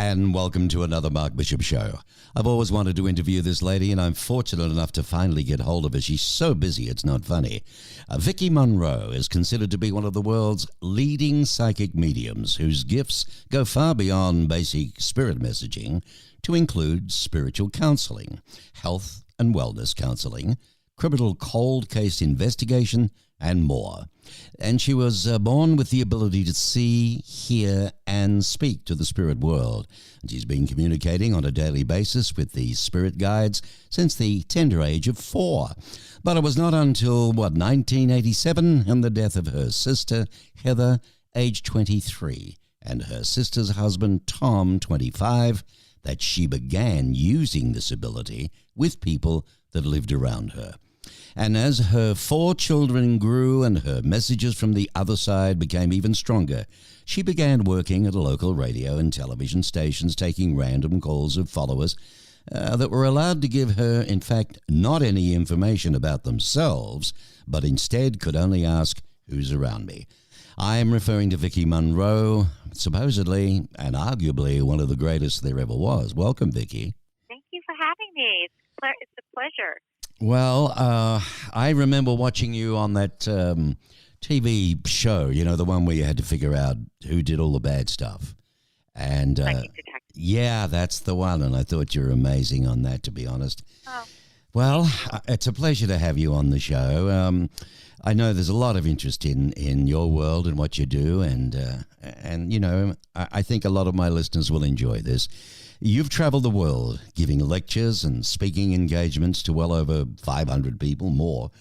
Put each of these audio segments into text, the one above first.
And welcome to another Mark Bishop Show. I've always wanted to interview this lady, and I'm fortunate enough to finally get hold of her. She's so busy, it's not funny. Vicki Monroe is considered to be one of the world's leading psychic mediums whose gifts go far beyond basic spirit messaging to include spiritual counseling, health and wellness counseling, criminal cold case investigation, and more. And she was born with the ability to see, hear, and speak to the spirit world. And she's been communicating on a daily basis with the spirit guides since the tender age of 4. But it was not until, 1987, and the death of her sister, Heather, aged 23, and her sister's husband, Tom, 25, that she began using this ability with people that lived around her. And as her 4 children grew and her messages from the other side became even stronger, she began working at a local radio and television stations, taking random calls of followers that were allowed to give her, in fact, not any information about themselves, but instead could only ask, "Who's around me?" I am referring to Vicki Monroe, supposedly and arguably one of the greatest there ever was. Welcome, Vicki. Thank you for having me. It's a pleasure. Well, I remember watching you on that TV show, the one where you had to figure out who did all the bad stuff. And yeah, that's the one. And I thought you were amazing on that, to be honest. Oh. Well, it's a pleasure to have you on the show. I know there's a lot of interest in your world and what you do. And I think a lot of my listeners will enjoy this. You've traveled the world giving lectures and speaking engagements to well over 500 people, more.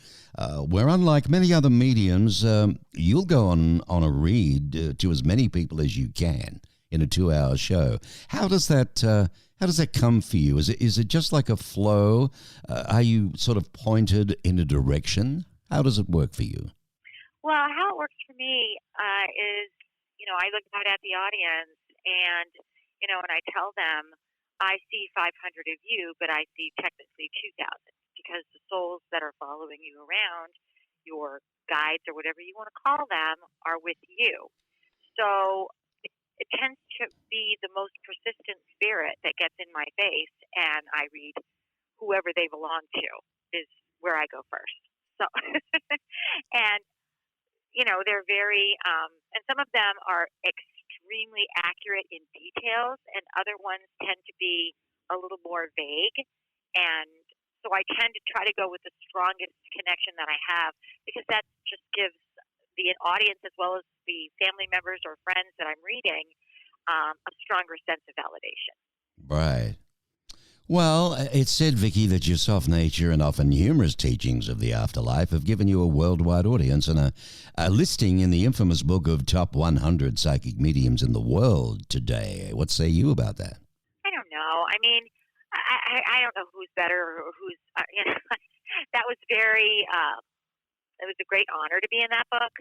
Where unlike many other mediums, you'll go on a read to as many people as you can in a 2-hour show. How does that come for you? Is it just like a flow? Are you sort of pointed in a direction? How does it work for you? Well, how it works for me is, I look out at the audience and and I tell them, I see 500 of you, but I see technically 2,000 because the souls that are following you around, your guides or whatever you want to call them, are with you. So it tends to be the most persistent spirit that gets in my face, and I read whoever they belong to is where I go first. So, and they're very, and some of them are extremely accurate in details, and other ones tend to be a little more vague. And so I tend to try to go with the strongest connection that I have, because that just gives the audience, as well as the family members or friends that I'm reading, a stronger sense of validation. Right. Well, it's said, Vicki, that your soft nature and often humorous teachings of the afterlife have given you a worldwide audience and a listing in the infamous book of top 100 psychic mediums in the world today. What say you about that? I don't know. I mean, I don't know who's better or who's, that was very, it was a great honor to be in that book.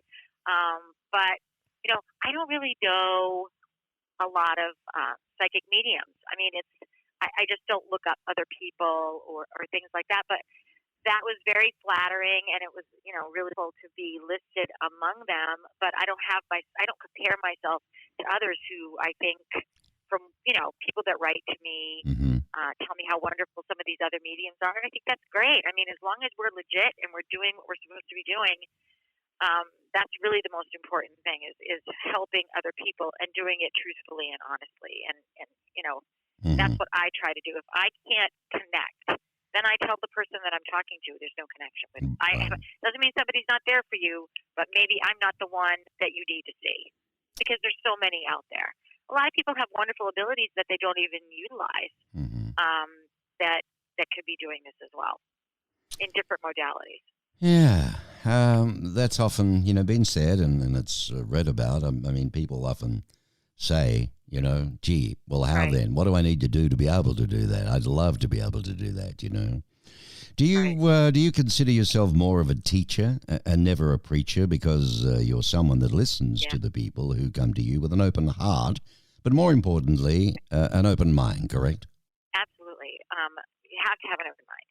But, I don't really know a lot of psychic mediums. I mean, I just don't look up other people or things like that. But that was very flattering, and it was, really cool to be listed among them. But I don't compare myself to others who I think from, people that write to me, tell me how wonderful some of these other mediums are. I think that's great. I mean, as long as we're legit and we're doing what we're supposed to be doing, that's really the most important thing is helping other people and doing it truthfully and honestly. And that's what I try to do. If I can't connect, then I tell the person that I'm talking to there's no connection with. Doesn't mean somebody's not there for you, but maybe I'm not the one that you need to see, because there's so many out there. A lot of people have wonderful abilities that they don't even utilize, that could be doing this as well in different modalities. Yeah, that's often, been said, and it's read about. I mean, people often say, gee, well, how then? What do I need to do to be able to do that? I'd love to be able to do that, Do you consider yourself more of a teacher and never a preacher, because you're someone that listens to the people who come to you with an open heart, but more importantly, an open mind, correct? Absolutely. You have to have an open mind.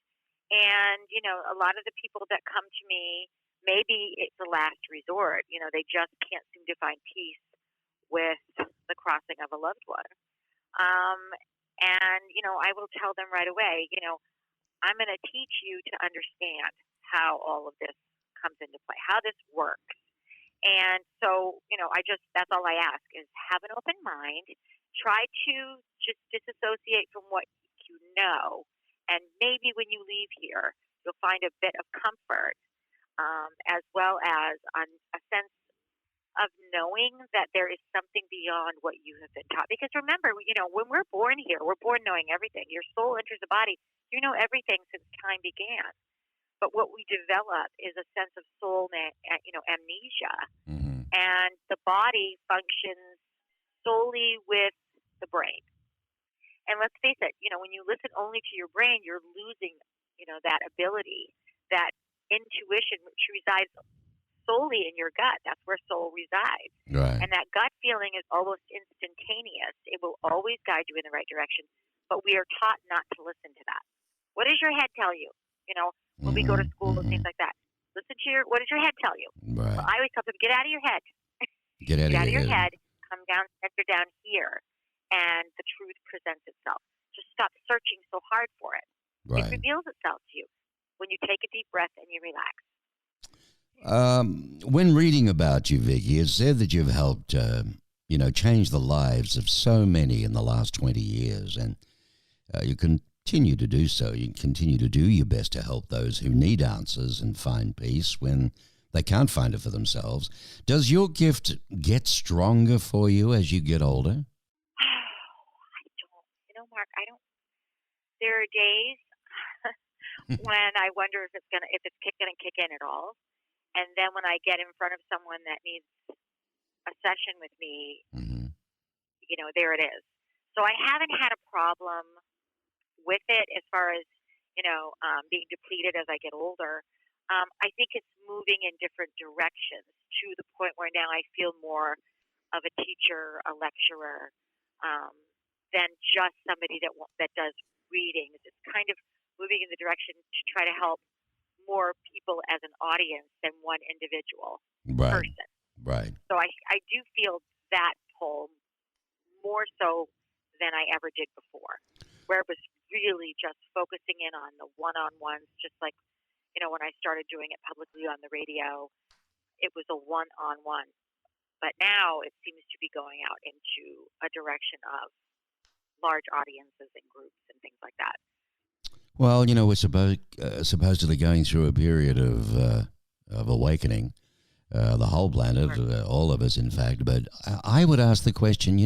And, a lot of the people that come to me, maybe it's a last resort. They just can't seem to find peace with the crossing of a loved one. Um, and, I will tell them right away, I'm going to teach you to understand how all of this comes into play, how this works. And so, that's all I ask is have an open mind. Try to just disassociate from what you know. And maybe when you leave here, you'll find a bit of comfort, as well as a sense of knowing that there is something beyond what you have been taught. Because remember, when we're born here, we're born knowing everything. Your soul enters the body. You know everything since time began. But what we develop is a sense of soul, amnesia. Mm-hmm. And the body functions solely with the brain. And let's face it, when you listen only to your brain, you're losing, that ability, that intuition, which resides solely in your gut. That's where soul resides. Right. And that gut feeling is almost instantaneous. It will always guide you in the right direction. But we are taught not to listen to that. What does your head tell you? When we go to school and things like that. Listen to what does your head tell you? Right. Well, I always tell them, get out of your head. Get out of your head. Come down, center down here. And the truth presents itself. Just stop searching so hard for it. Right. It reveals itself to you when you take a deep breath and you relax. When reading about you, Vicki, it said that you've helped, change the lives of so many in the last 20 years, and you continue to do so. You continue to do your best to help those who need answers and find peace when they can't find it for themselves. Does your gift get stronger for you as you get older? I don't. Mark, I don't. There are days when I wonder if it's gonna kick in at all. And then when I get in front of someone that needs a session with me, Mm-hmm. there it is. So I haven't had a problem with it as far as, being depleted as I get older. I think it's moving in different directions to the point where now I feel more of a teacher, a lecturer, than just somebody that does readings. It's kind of moving in the direction to try to help more people as an audience than one individual person. Right. So I do feel that pull more so than I ever did before, where it was really just focusing in on the one-on-ones, just like, when I started doing it publicly on the radio, it was a one-on-one. But now it seems to be going out into a direction of large audiences and groups and things like that. Well, we're supposedly going through a period of awakening, the whole planet, all of us, in fact. But I would ask the question,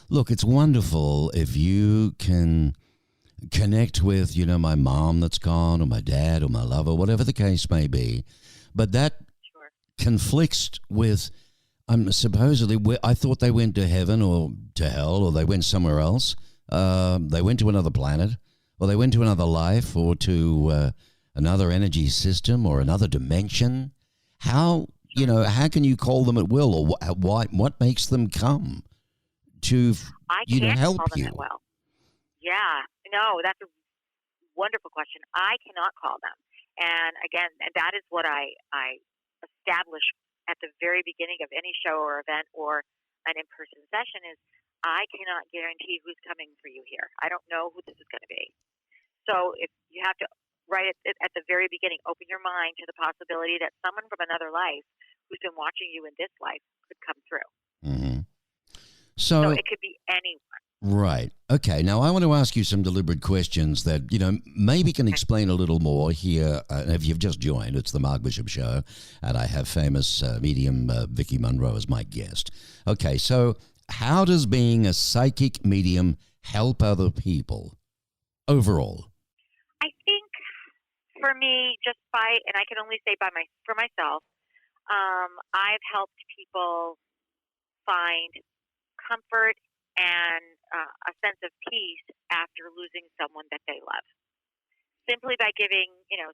look, it's wonderful if you can connect with, my mom that's gone, or my dad, or my lover, whatever the case may be. But that conflicts with, supposedly, I thought they went to heaven or to hell, or they went somewhere else. They went to another planet. Or they went to another life, or to another energy system, or another dimension. How can you call them at will, or what makes them come to help call them you? at will. Yeah, no, that's a wonderful question. I cannot call them, and again, that is what I establish at the very beginning of any show or event or an in-person session is I cannot guarantee who's coming for you here. I don't know who this is going to be. So if you have to, right at the very beginning, open your mind to the possibility that someone from another life who's been watching you in this life could come through. Mm-hmm. So it could be anyone. Right. Okay. Now, I want to ask you some deliberate questions that, maybe can explain a little more here. If you've just joined, it's the Mark Bishop Show, and I have famous medium Vicki Monroe as my guest. Okay. So how does being a psychic medium help other people overall? I think for me, and I can only say for myself, I've helped people find comfort and a sense of peace after losing someone that they love. Simply by giving,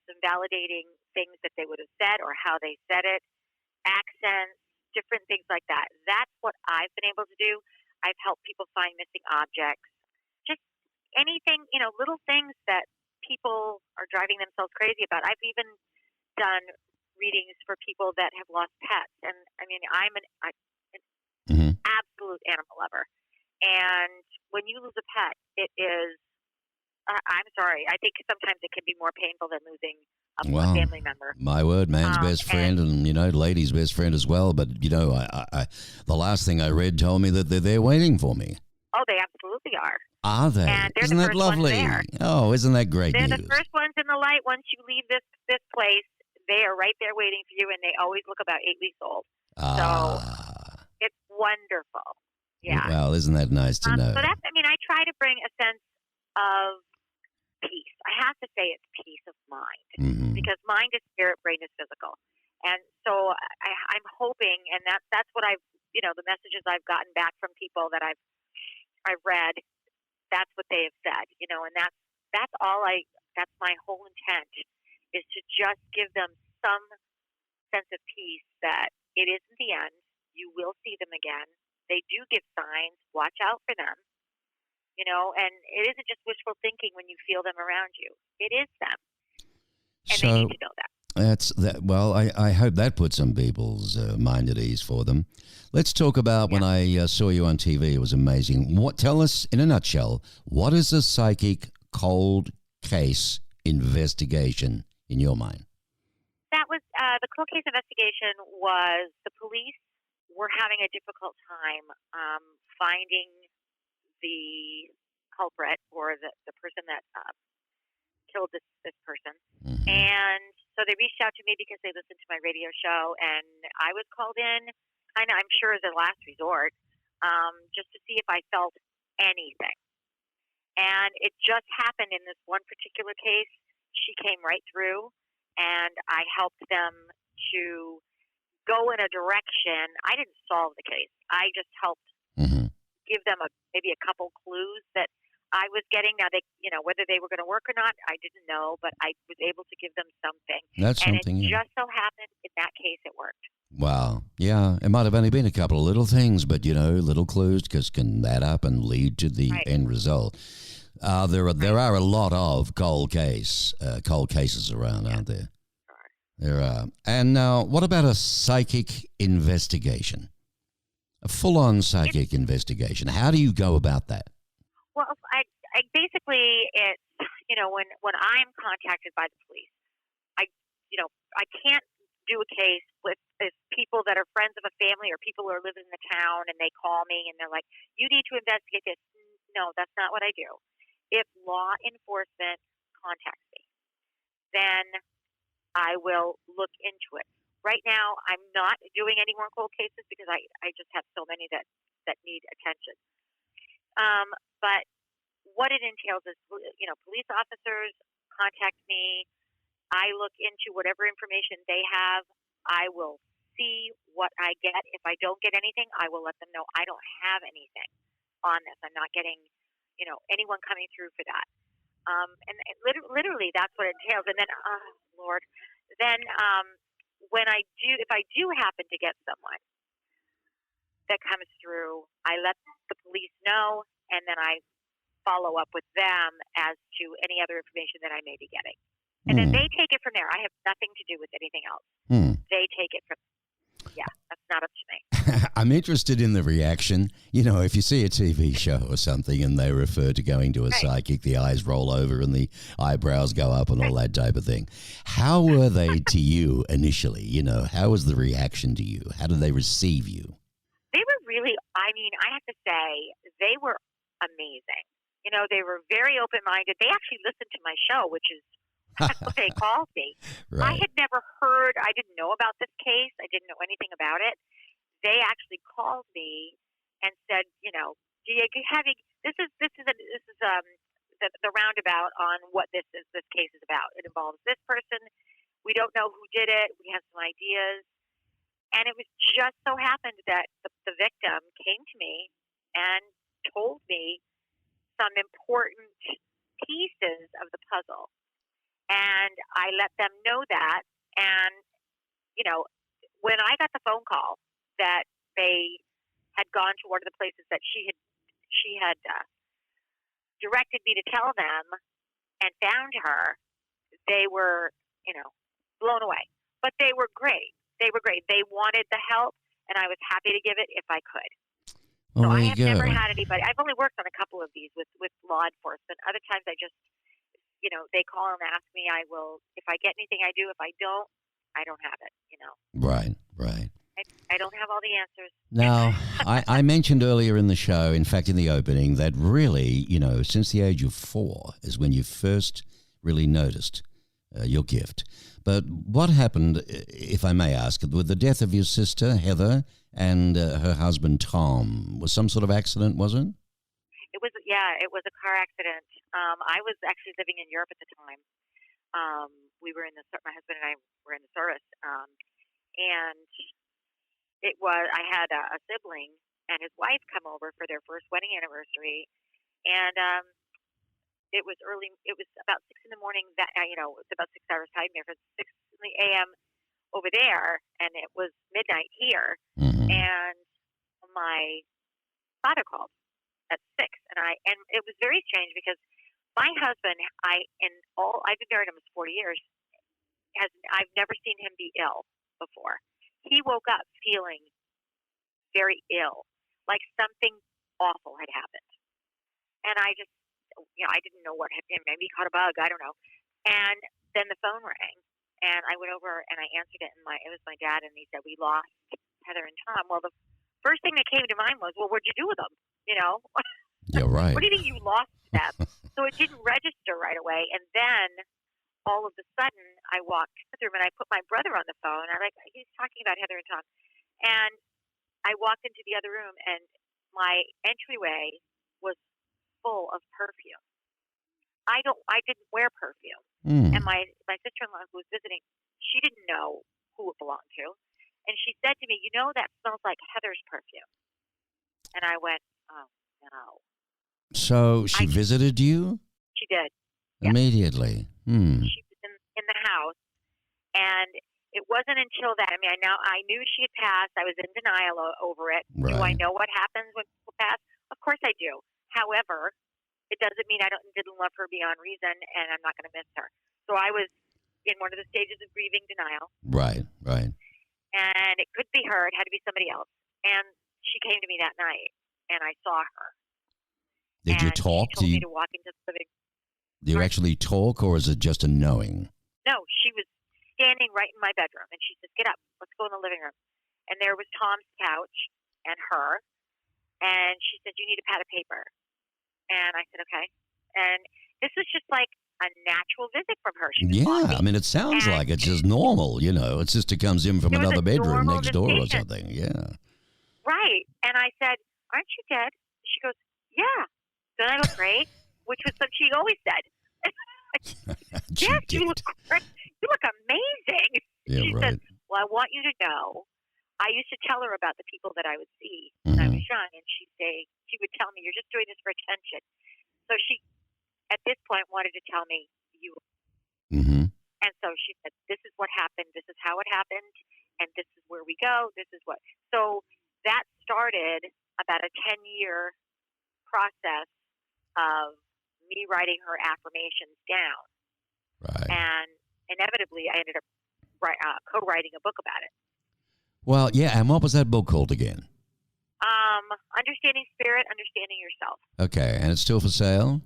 some validating things that they would have said or how they said it, accents, different things like that. That's what I've been able to do. I've helped people find missing objects. Just anything, little things that people are driving themselves crazy about. I've even done readings for people that have lost pets. And I mean, I'm an absolute animal lover. And when you lose a pet, it is. I'm sorry. I think sometimes it can be more painful than losing a Well, family member. my word, man's best friend, and lady's best friend as well. But the last thing I read told me that they're there waiting for me. Oh, they absolutely are. Are they? And they're Isn't the that first lovely? ones there. Oh, isn't that great They're news? the first ones in the light. Once you leave this place, they are right there waiting for you, and they always look about 8 weeks old. So it's wonderful. Yeah. Well, isn't that nice to know? So I try to bring a sense of peace. I have to say it's peace of mind, because mind is spirit, brain is physical. And so I'm hoping, and that's what the messages I've gotten back from people that I've read, that's what they have said, and that's my whole intent, is to just give them some sense of peace that it isn't the end. You will see them again. They do give signs. Watch out for them. And it isn't just wishful thinking when you feel them around you. It is them. And they need to know that. That's that. Well, I hope that puts some people's mind at ease for them. Let's talk about when I saw you on TV. It was amazing. Tell us in a nutshell, what is a psychic cold case investigation in your mind? That was the cold case investigation. Was the police were having a difficult time finding the culprit, or the person that killed this person. And so they reached out to me because they listened to my radio show, and I was called in, I'm sure as a last resort, just to see if I felt anything. And it just happened in this one particular case. She came right through, and I helped them to go in a direction. I didn't solve the case. I just helped give them maybe a couple clues that I was getting. Now, whether they were going to work or not, I didn't know, but I was able to give them something. And it just so happened in that case it worked. Wow. Yeah, it might have only been a couple of little things, but, little clues can add up and lead to the end result. There are a lot of cold cases around, aren't there? There are. And now, what about a psychic investigation? A full-on psychic investigation. How do you go about that? Well, I basically, it's, when I'm contacted by the police, I can't do a case with people that are friends of a family or people who are living in the town, and they call me and they're like, you need to investigate this. No, that's not what I do. If law enforcement contacts me, then I will look into it. Right now, I'm not doing any more cold cases because I just have so many that need attention. But what it entails is, police officers contact me. I look into whatever information they have. I will see what I get. If I don't get anything, I will let them know I don't have anything on this. I'm not getting, anyone coming through for that. And literally that's what it entails. And then, Lord, then if I do happen to get someone that comes through, I let the police know, and then I follow up with them as to any other information that I may be getting. And then they take it from there. I have nothing to do with anything else. They take it from that's not up to me. I'm interested in the reaction. If you see a TV show or something and they refer to going to a psychic, the eyes roll over and the eyebrows go up and all that type of thing. How were they to you initially? How was the reaction to you? How did they receive you? They were really, I have to say, they were amazing. They were very open-minded. They actually listened to my show, which is what they called me. Right. I had never heard, I didn't know about this case. I didn't know anything about it. They actually called me and said, this is the roundabout on what this case is about. It involves this person. We don't know who did it. We have some ideas. And it was just so happened that the victim came to me and told me some important pieces of the puzzle. And I let them know that. And, when I got the phone call that they had gone to one of the places that she had directed me to tell them and found her, they were, blown away. But they were great. They were great. They wanted the help, and I was happy to give it if I could. Well, So there I you have never go. had anybody. I've only worked on a couple of these with law enforcement. Other times I just, they call and ask me. I will, if I get anything, I do. If I don't have it. Right, right. I don't have all the answers. Now, I mentioned earlier in the show, in fact, in the opening, that really, since the age of 4 is when you first really noticed your gift. But what happened, if I may ask, with the death of your sister, Heather, and her husband, Tom? Was some sort of accident, was it? It was a car accident. I was actually living in Europe at the time. My husband and I were in the service, and I had a sibling and his wife come over for their first wedding anniversary, and it was early. It was about 6 in the morning. It's about 6 hours time there for 6 a.m. over there, and it was midnight here. Mm-hmm. And my father called at 6, and it was very strange because my husband, I've been married almost 40 years. I've never seen him be ill before. He woke up feeling very ill, like something awful had happened. And I just, I didn't know what happened. Maybe he caught a bug. I don't know. And then the phone rang, and I went over and I answered it. And it was my dad, and he said, "We lost Heather and Tom." Well, the first thing that came to mind was, "Well, what'd you do with them?" Yeah, right. What do you think you lost them? So it didn't register right away. And then all of a sudden, I walked to the room and I put my brother on the phone. He's talking about Heather and Tom. And I walked into the other room, and my entryway was full of perfume. I didn't wear perfume. And my sister-in-law who was visiting, she didn't know who it belonged to. And she said to me, "That smells like Heather's perfume." And I went, "Oh, no." So she visited you? She did. Immediately. She was in the house, and it wasn't until that. I knew she had passed. I was in denial over it. Right. Do I know what happens when people pass? Of course I do. However, it doesn't mean I didn't love her beyond reason, and I'm not going to miss her. So I was in one of the stages of grieving denial. Right, right. And it couldn't be her. It had to be somebody else. And she came to me that night, and I saw her. Did you talk? She told me to walk into the living room. Do you actually talk, or is it just a knowing? No, she was standing right in my bedroom, and she said, "Get up, let's go in the living room." And there was Tom's couch and her, and she said, "You need a pad of paper." And I said, "Okay." And this was just like a natural visit from her. She was walking, it sounds like it's just normal, It's just it comes in from another bedroom next door or something, yeah. Right. And I said, "Aren't you dead?" She goes, "Yeah. Don't I look great?" Which was what she always said. "Yes, you look great. You look amazing." Yeah, she right. said, "Well, I want you to know, I used to tell her about the people that I would see when I was young, and she would tell me, 'You're just doing this for attention.' So she, at this point, wanted to tell me you. And so she said, 'This is what happened. This is how it happened, and this is where we go. This is what.'" So that started about a 10-year process of me writing her affirmations down. Right. And inevitably, I ended up co-writing a book about it. Well, yeah, and what was that book called again? Understanding Spirit, Understanding Yourself. Okay, and it's still for sale?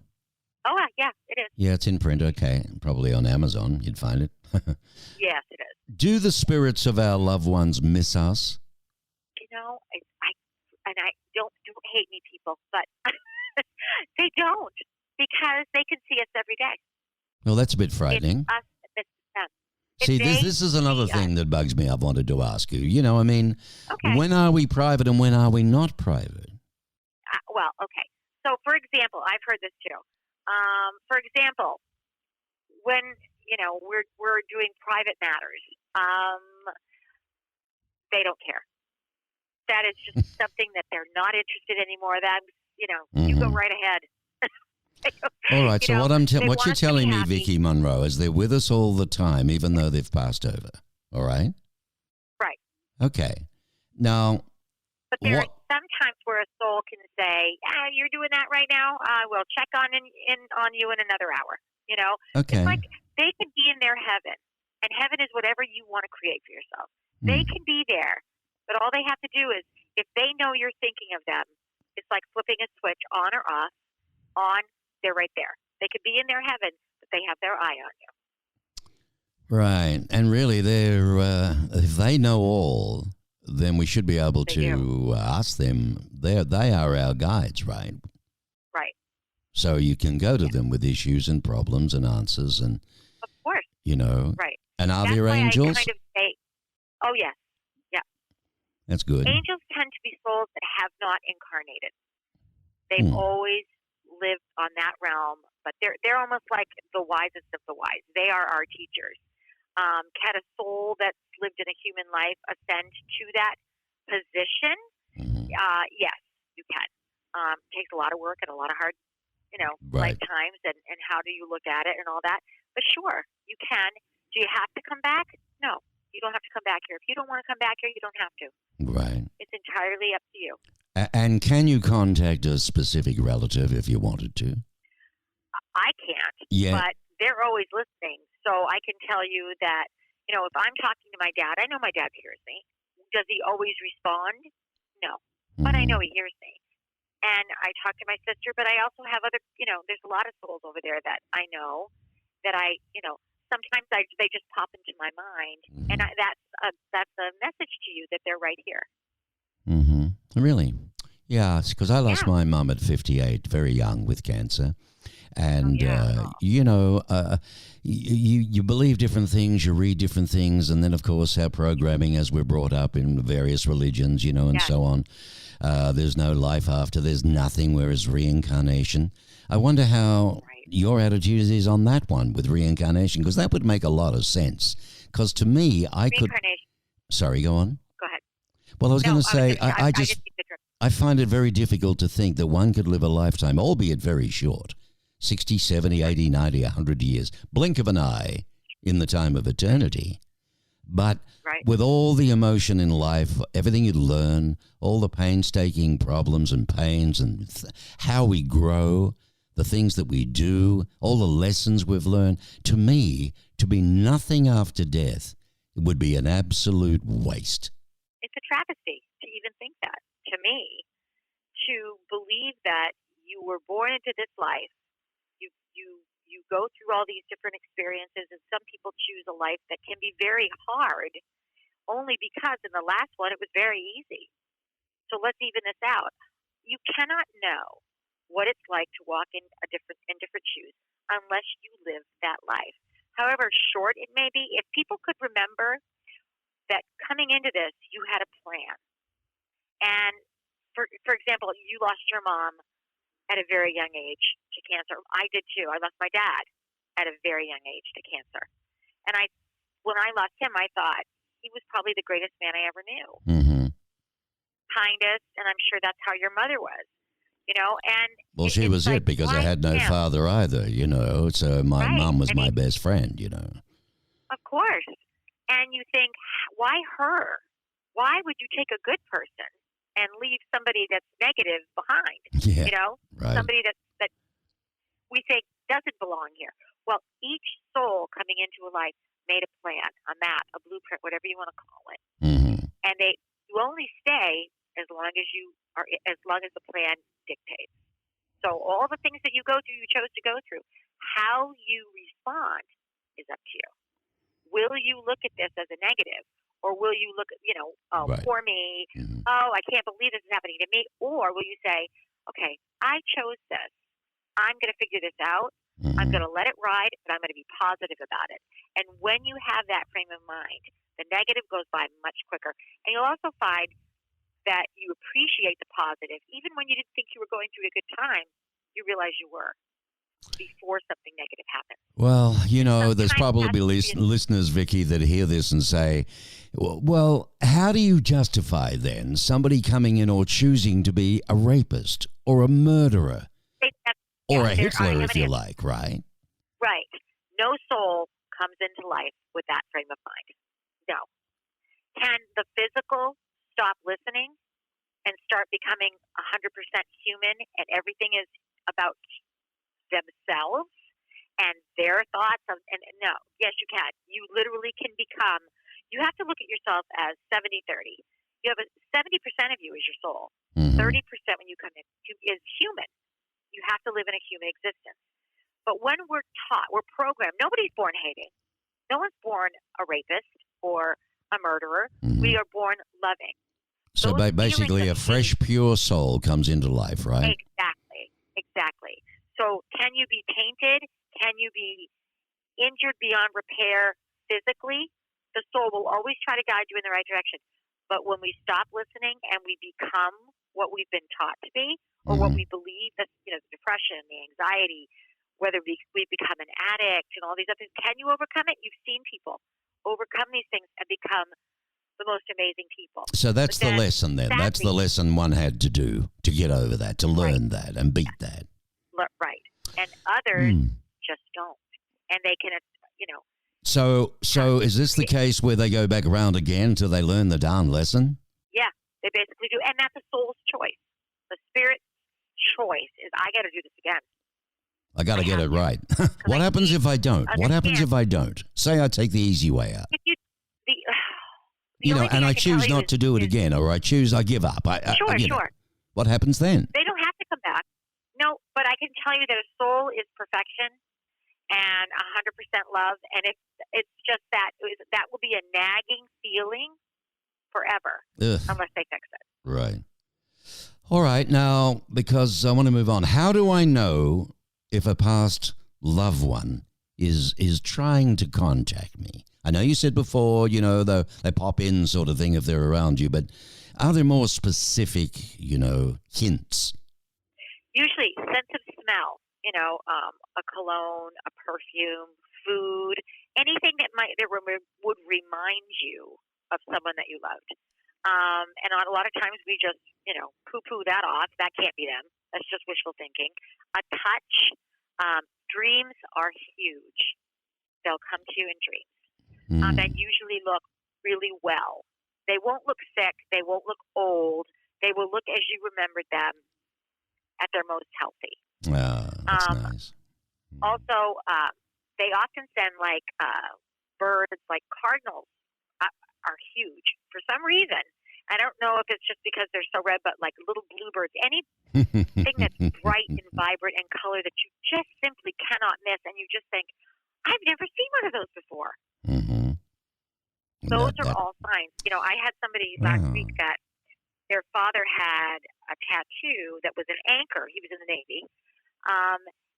Oh, yeah, it is. Yeah, it's in print, okay. Probably on Amazon, you'd find it. Yes, it is. Do the spirits of our loved ones miss us? I don't hate me, people, but they don't, because they can see us every day. Well, that's a bit frightening. It's us that misses them. See, this is another thing that bugs me. I've wanted to ask you. Okay. When are we private and when are we not private? Well, okay. So, for example, I've heard this too. For example, when we're doing private matters, they don't care. That is just something that they're not interested anymore. That you go right ahead. All right. So what you're telling me, happy. Vicki Monroe, is they're with us all the time, even though they've passed over. All right. Right. Okay. Now. But there are some times where a soul can say, "You're doing that right now. We'll check on you in another hour." Okay. It's like they can be in their heaven, and heaven is whatever you want to create for yourself. They can be there, but all they have to do is, if they know you're thinking of them, It's like flipping a switch on or off. On, they're right there. They could be in their heaven, but they have their eye on you. Right. And really, if they know all, then we should be able to ask them. They are our guides, right? Right. So you can go to them with issues and problems and answers and, of course. Right. And are That's there why angels? I kind of say, oh, yes. Yeah. That's good. Angels tend to be souls that have not incarnated. They've always lived on that realm, but they're almost like the wisest of the wise. They are our teachers. Can a soul that's lived in a human life ascend to that position? Yes, you can. It takes a lot of work and a lot of hard, Right. lifetimes, and how do you look at it and all that. But sure, you can. Do you have to come back? No, you don't have to come back here. If you don't want to come back here, you don't have to. Right. It's entirely up to you. And can you contact a specific relative if you wanted to? I can't, but they're always listening. So I can tell you that, if I'm talking to my dad, I know my dad hears me. Does he always respond? No, but I know he hears me. And I talk to my sister, but I also have other, there's a lot of souls over there that I know that sometimes they just pop into my mind. And that's a message to you that they're right here. Really? Yeah, because I lost my mum at 58, very young, with cancer. And, you believe different things, you read different things, and then, of course, our programming as we're brought up in various religions, and so on. There's no life after, there's nothing, whereas reincarnation. I wonder how your attitude is on that one with reincarnation, because that would make a lot of sense. Because to me, I could... Sorry, go on. Go ahead. Well, I was going to say, I find it very difficult to think that one could live a lifetime, albeit very short, 60, 70, 80, 90, 100 years, blink of an eye in the time of eternity. But with all the emotion in life, everything you learn, all the painstaking problems and pains and how we grow, the things that we do, all the lessons we've learned, to me, to be nothing after death would be an absolute waste. It's a travesty to even think that. To me, to believe that you were born into this life, you go through all these different experiences, and some people choose a life that can be very hard, only because in the last one it was very easy. So let's even this out. You cannot know what it's like to walk in different shoes unless you live that life. However short it may be, if people could remember that coming into this, you had a plan. And for example, you lost your mom at a very young age to cancer. I did too. I lost my dad at a very young age to cancer. And when I lost him, I thought he was probably the greatest man I ever knew. Kindest, and I'm sure that's how your mother was. And well, she was like, because I had no father either, so my mom was my best friend, Of course. And you think, why her? Why would you take a good person and leave somebody that's negative behind? Somebody that we think doesn't belong here. Well, each soul coming into a life made a plan, a map, a blueprint, whatever you want to call it. And you only stay as long as the plan dictates. So all the things that you go through, you chose to go through. How you respond is up to you. Will you look at this as a negative, or will you look at, poor me, I can't believe this is happening to me, or will you say, okay, I chose this. I'm going to figure this out. I'm going to let it ride, but I'm going to be positive about it. And when you have that frame of mind, the negative goes by much quicker. And you'll also find that you appreciate the positive. Even when you didn't think you were going through a good time, you realize you were before something negative happened. Well, there's probably listeners, Vicki, that hear this and say, well, how do you justify then somebody coming in or choosing to be a rapist or a murderer or a Hitler, if you like, right? Right. No soul comes into life with that frame of mind. No. Can the physical stop listening and start becoming 100% human, and everything is about themselves and their thoughts? And no, yes, you can. You literally can become, you have to look at yourself as 70-30. You have 70% of you is your soul. Mhm. 30% when you come in is human. You have to live in a human existence. But when we're taught, we're programmed. Nobody's born hating. No one's born a rapist or a murderer. Mhm. We are born loving. So Those basically, feelings a of fresh, pure soul comes into life, right? Exactly. So can you be tainted? Can you be injured beyond repair physically? The soul will always try to guide you in the right direction. But when we stop listening and we become what we've been taught to be, or what Mhm. we believe, that the depression, the anxiety, whether we become an addict and all these other things, can you overcome it? You've seen people overcome these things and become the most amazing people. So that's But the then, lesson then. That's the sadly- lesson one had to do to get over that, to learn that and beat that. Right. And others Hmm. just don't. And they can, So is this the case where they go back around again until they learn the darn lesson? yeah, they basically do. And that's the soul's choice. The spirit's choice is, I got to do this again. I got to get it right. What I happens need if I don't? What happens understand. if I don't? Say I take the easy way out. If the only thing And I can tell choose you not to do it is- again, or I choose I give up. Sure. What happens then? They don't have to come back. No, but I can tell you that a soul is perfection and 100% love. And if it's just that will be a nagging feeling forever Ugh, unless they fix it. right. All right. Now, because I want to move on, how do I know if a past loved one is trying to contact me? I know you said before, they pop in sort of thing if they're around you, but are there more specific, hints? Usually, sense of smell, a cologne, a perfume, food, anything that would remind you of someone that you loved. And a lot of times we just, poo-poo that off. That can't be them. That's just wishful thinking. A touch. Dreams are huge. They'll come to you in dreams. That usually look really well. They won't look sick. They won't look old. They will look as you remembered them at their most healthy. Oh, that's nice. Also, they often send birds, like cardinals are huge for some reason. I don't know if it's just because they're so red, but like little bluebirds, anything that's bright and vibrant and color that you just simply cannot miss, and you just think, I've never seen one of those before. Mm-hmm. Those are all signs. I had somebody last Wow. week that their father had a tattoo that was an anchor. He was in the Navy.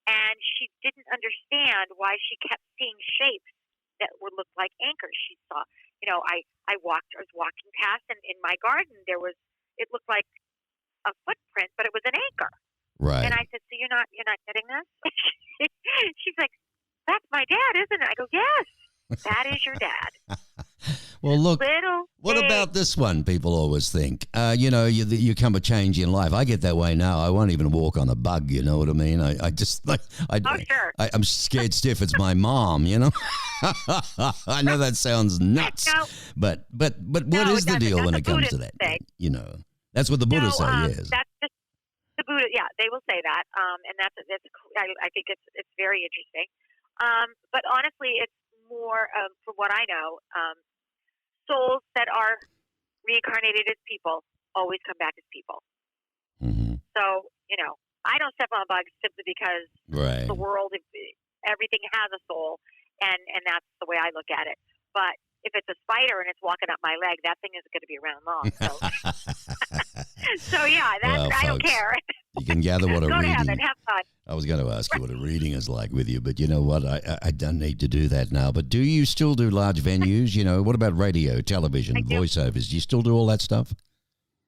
And she didn't understand why she kept seeing shapes that would look like anchors. She saw, I was walking past, and in my garden it looked like a footprint, but it was an anchor. Right. And I said, so you're not getting this? She's like, that's my dad, isn't it? I go, yes, that is your dad. Well, look, what big. about this one? People always think, you come a change in life. I get that way now. I won't even walk on a bug. You know what I mean? I just like, Sure. I'm scared stiff. It's my mom. I know that sounds nuts, No. but what No, is it the deal doesn't. when That's it a comes to Buddhist that? thing. That's what the Buddhists say. Yes. That's just the Buddha. Yeah, they will say that, and I think it's very interesting. But honestly, it's more from what I know. Souls that are reincarnated as people always come back as people. Mm-hmm. So, I don't step on bugs simply because Right. the world, everything has a soul, and that's the way I look at it. But if it's a spider and it's walking up my leg, that thing isn't going to be around long. So, yeah, Well, I don't folks, care. You can gather what a Go to reading. heaven, have fun. I was going to ask you what a reading is like with you, but you know what? I don't need to do that now. But do you still do large venues? What about radio, television, I do. voiceovers? Do you still do all that stuff?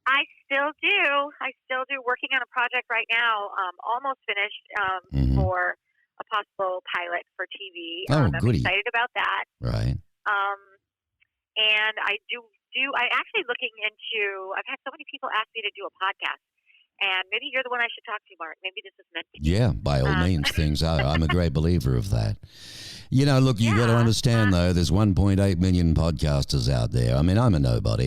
I still do. Working on a project right now, almost finished Mhm. for a possible pilot for TV. Oh, I'm goody. excited about that. Right. And I I'm actually looking into, I've had so many people ask me to do a podcast. And maybe you're the one I should talk to, Mark. Maybe this is meant to be. Yeah, by all means, things are. I'm a great believer of that. Look, you got to Yeah, understand, though, there's 1.8 million podcasters out there. I mean, I'm a nobody,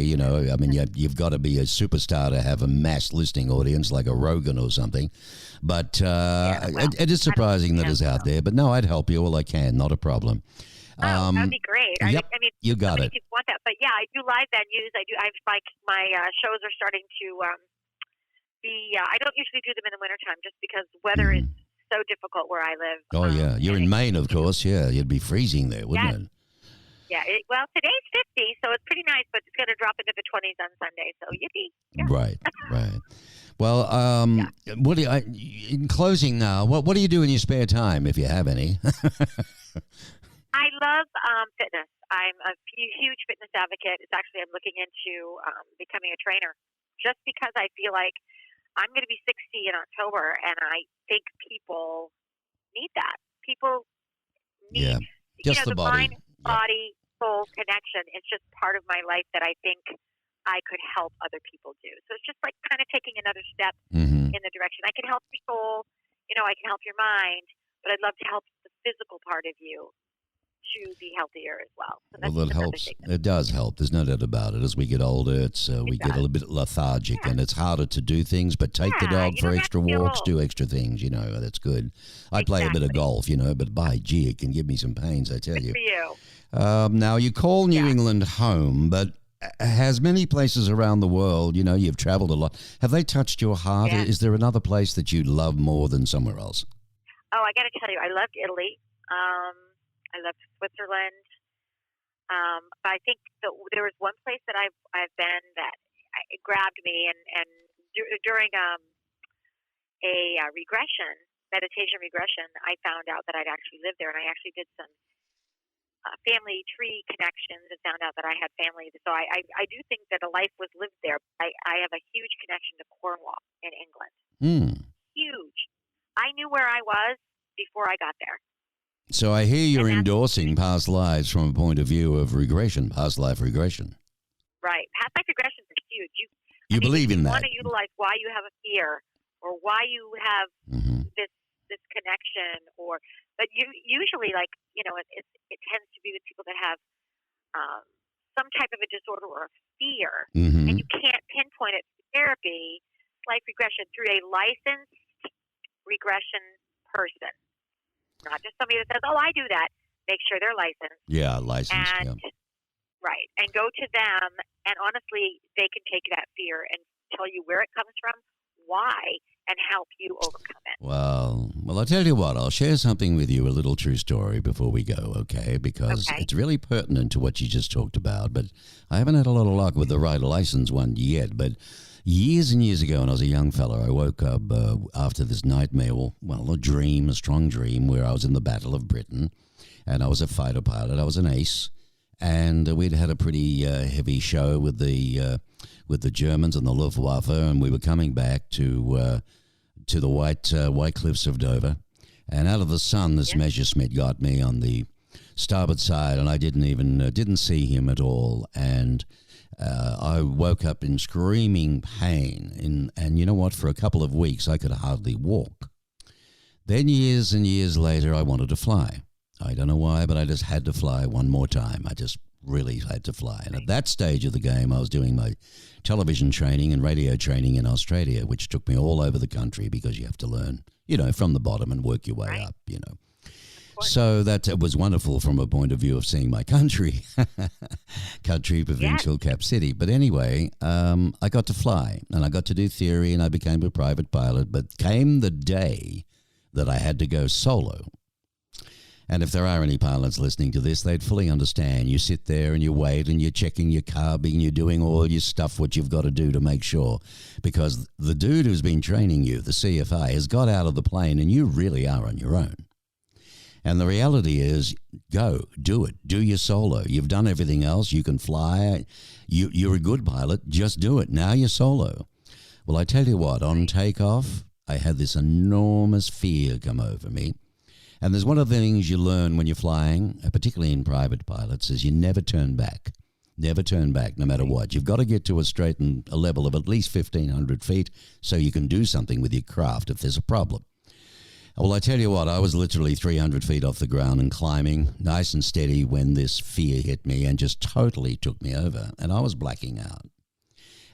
you've got to be a superstar to have a mass listening audience like a Rogan or something. But it is surprising that it's out there. But no, I'd help you all I can, not a problem. Oh, that would be great. Yep, I mean, you got so many it. people want that, but yeah, I do live venues. I do. My shows are starting to be. I don't usually do them in the wintertime just because weather is Mhm. so difficult where I live. Oh, yeah. You're And in Maine, of course. Yeah, you'd be freezing there, yes, wouldn't it? yeah. Well, today's 50, so it's pretty nice, but it's going to drop into the 20s on Sunday. So yippee! Yeah, Right, right. Well, yeah. what do in closing now, what do you do in your spare time, if you have any? I love fitness. I'm a huge fitness advocate. It's actually I'm looking into becoming a trainer, just because I feel like I'm going to be 60 in October, and I think people need that. People Yeah, need, just the the body. mind, Yep. body, soul connection. It's just part of my life that I think I could help other people do. So it's just like kind of taking another step Hmm. in the direction. I can help your soul, I can help your mind, but I'd love to help the physical part of you to be healthier as well. So that's Well, just it another helps. thing. It does help. There's no doubt about it. As we get older, we It get a does. little bit lethargic, Yeah. and it's harder to do things. But take the Yeah, dog you for don't have extra to feel walks, old. do extra things. That's good. I play a bit of Exactly. golf, but by gee, it can give me some pains. I tell Good you. for you. Now you call New Yeah. England home, but has many places around the world. You've traveled a lot. Have they touched your heart? Yeah. Is there another place that you love more than somewhere else? Oh, I got to tell you, I loved Italy. I loved Switzerland. But I think there was one place that I've been that it grabbed me, and during a meditation regression, I found out that I'd actually lived there, and I actually did some family tree connections and found out that I had family. So I do think that a life was lived there. I have a huge connection to Cornwall in England. Hmm. Huge. I knew where I was before I got there. So I hear you're And that's endorsing past lives from a point of view of regression, past life regression. right. Past life regressions are huge. You believe in you that? want to utilize why you have a fear or why you have Hmm. this connection, but you usually it tends to be with people that have some type of a disorder or a fear, Hmm. and you can't pinpoint it through therapy, life regression through a licensed regression person, not just somebody that says, "Oh, I do that." Make sure they're licensed Yeah, license. and Yeah. right, and go to them, and honestly, they can take that fear and tell you where it comes from, why, and help you overcome it. Well, I'll tell you what. I'll share something with you, a little true story before we go, okay? Because Okay. it's really pertinent to what you just talked about. But I haven't had a lot of luck with the right license one yet. But years and years ago, when I was a young fellow, I woke up after this nightmare, a strong dream, where I was in the Battle of Britain, and I was a fighter pilot. I was an ace, and we'd had a pretty heavy show with the Germans and the Luftwaffe, and we were coming back to the White Cliffs of Dover, and out of the sun, this Messerschmitt got me on the starboard side, and I didn't see him at all, and I woke up in screaming pain, and you know what? For a couple of weeks, I could hardly walk. Then years and years later, I wanted to fly. I don't know why, but I just had to fly one more time. I just really had to fly. And at that stage of the game, I was doing my television training and radio training in Australia, which took me all over the country because you have to learn, from the bottom and work your way Right. up. So that was wonderful from a point of view of seeing my country, provincial cap city. But anyway, I got to fly and I got to do theory and I became a private pilot. But came the day that I had to go solo. And if there are any pilots listening to this, they'd fully understand. You sit there and you wait and you're checking your carbing, you're doing all your stuff, what you've got to do to make sure. Because the dude who's been training you, the CFA, has got out of the plane and you really are on your own. And the reality is, go, do it. Do your solo. You've done everything else. You can fly. You're a good pilot. Just do it. Now you're solo. Well, I tell you what, on takeoff, I had this enormous fear come over me. And there's one of the things you learn when you're flying, particularly in private pilots, is you never turn back. Never turn back, no matter what. You've got to get to a level of at least 1,500 feet so you can do something with your craft if there's a problem. Well, I tell you what, I was literally 300 feet off the ground and climbing, nice and steady, when this fear hit me and just totally took me over. And I was blacking out.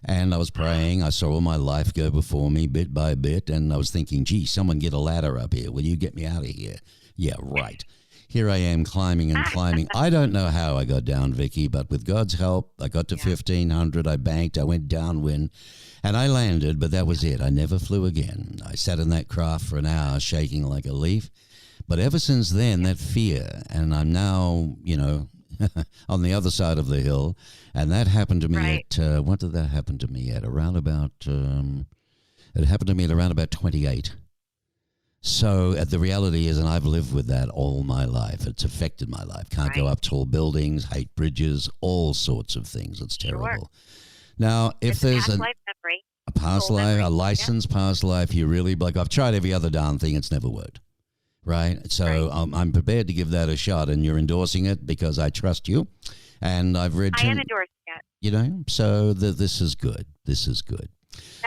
And I was praying. I saw all my life go before me bit by bit. And I was thinking, gee, someone get a ladder up here. Will you get me out of here? Yeah, right. here I am climbing and climbing. I don't know how I got down, Vicky, but with God's help, I got to 1,500. I banked. I went downwind, and I landed. But that was it. I never flew again. I sat in that craft for an hour, shaking like a leaf. But ever since then, that fear, and I'm now, on the other side of the hill, and that happened to me at what did that happen to me at? Around about it happened to me at around about 28. So the reality is, and I've lived with that all my life. It's affected my life. Can't go up tall buildings, hate bridges, all sorts of things. It's terrible. Sure. Now, if it's there's past life memory, a past life, a licensed past life, you really like. I've tried every other darn thing. It's never worked. Right. So I'm prepared to give that a shot, and you're endorsing it because I trust you. And I've read. I am endorsing it. So this is good. This is good.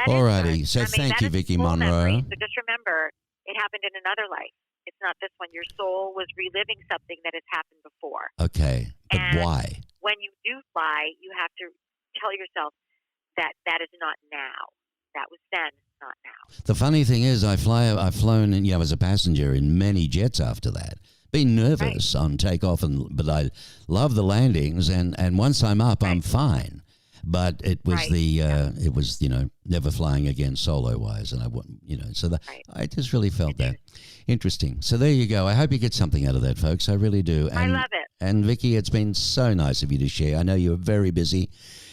All righty. So thank you, Vicky Monroe. Memory. So just remember, it happened in another life. It's not this one. Your soul was reliving something that has happened before. Okay. But and why? When you do fly, you have to tell yourself that is not now. That was then, not now. The funny thing is, I've flown as a passenger in many jets after that. Been nervous on takeoff, but I love the landings, and once I'm up, I'm fine. But it was it was never flying again solo wise, and I wouldn't so that I just really felt that interesting. So there you go. I hope you get something out of that, folks. I really do. And, I love it. And Vicky, it's been so nice of you to share. I know you're very busy,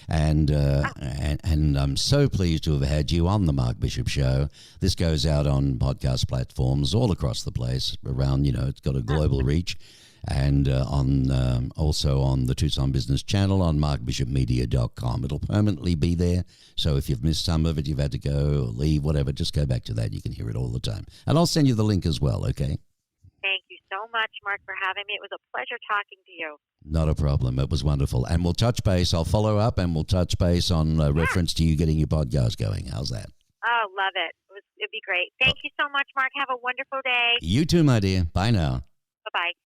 and I'm so pleased to have had you on the Mark Bishop Show. This goes out on podcast platforms all across the place. Around it's got a global reach. And also on the Tucson Business Channel on markbishopmedia.com. It'll permanently be there. So if you've missed some of it, you've had to go or leave, whatever, just go back to that. You can hear it all the time. And I'll send you the link as well, okay? Thank you so much, Mark, for having me. It was a pleasure talking to you. Not a problem. It was wonderful. And we'll touch base. I'll follow up and we'll touch base on reference to you getting your podcast going. How's that? Oh, love it. It'd be great. Thank you so much, Mark. Have a wonderful day. You too, my dear. Bye now.